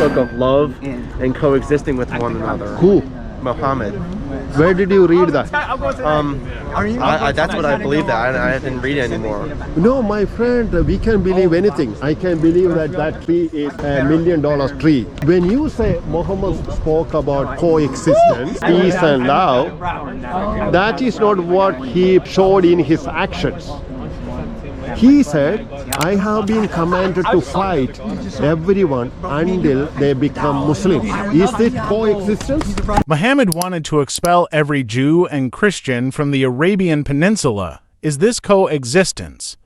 book of love and coexisting with one another. Who? Muhammad. Where did you read that? That's what I believe that. I didn't read it anymore. No, my friend, we can believe anything. I can believe that tree is $1 million tree. When you say Muhammad spoke about coexistence, peace and love, that is not what he showed in his actions. He said, I have been commanded to fight everyone until they become Muslims. Is it coexistence? Muhammad wanted to expel every Jew and Christian from the Arabian Peninsula. Is this coexistence?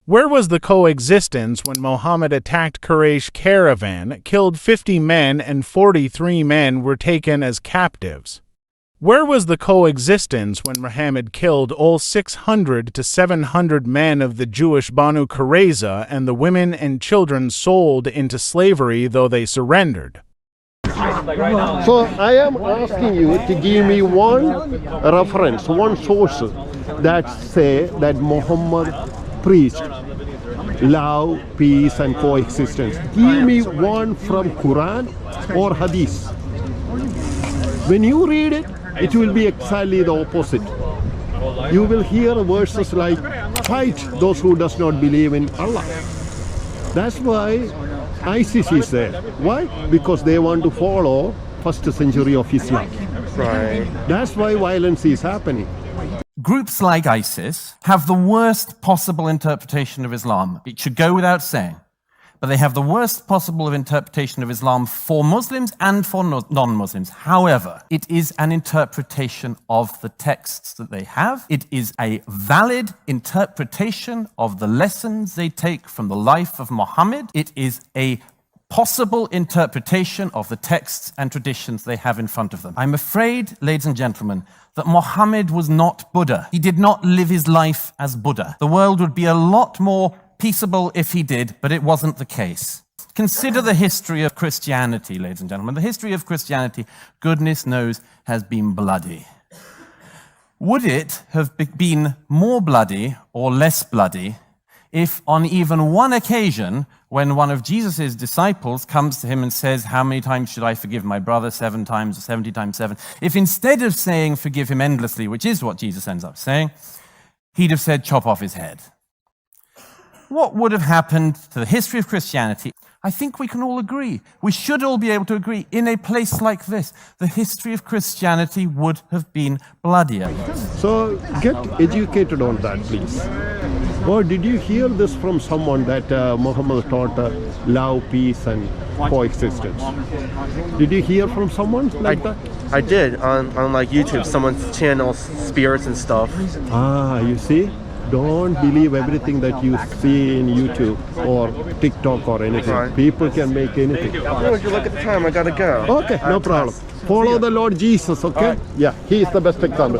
Where was the coexistence when Muhammad attacked Quraysh caravan, killed 50 men and 43 men were taken as captives? Where was the coexistence when Muhammad killed all 600 to 700 men of the Jewish Banu Qurayza and the women and children sold into slavery though they surrendered? So I am asking you to give me one reference, one source that say that Muhammad preached love, peace and coexistence. Give me one from Quran or Hadith. When you read it, it will be exactly the opposite. You will hear verses like, fight those who does not believe in Allah. That's why ISIS is there. Why? Because they want to follow first century of Islam. Right. That's why violence is happening. Groups like ISIS have the worst possible interpretation of Islam. It should go without saying. But they have the worst possible interpretation of Islam for Muslims and for non-Muslims. However, it is an interpretation of the texts that they have. It is a valid interpretation of the lessons they take from the life of Muhammad. It is a possible interpretation of the texts and traditions they have in front of them. I'm afraid, ladies and gentlemen, that Muhammad was not Buddha. He did not live his life as Buddha. The world would be a lot more peaceable if he did, but it wasn't the case. Consider the history of Christianity, ladies and gentlemen. The history of Christianity, goodness knows, has been bloody. Would it have been more bloody or less bloody if on even one occasion, when one of Jesus' disciples comes to him and says, how many times should I forgive my brother? 7 times or 70 times 7. If instead of saying forgive him endlessly, which is what Jesus ends up saying, he'd have said chop off his head. What would have happened to the history of Christianity? I think we can all agree. We should all be able to agree. In a place like this, the history of Christianity would have been bloodier. So get educated on that, please. Or did you hear this from someone that Muhammad taught love, peace and coexistence? Did you hear from someone like that? I did on like YouTube, someone's channel, spirits and stuff. Ah, you see? Don't believe everything that you see in YouTube or TikTok or anything. Right. People can make anything. Look at the time, I gotta go. Okay, no problem. Follow the Lord Jesus, okay? Yeah, he is the best example.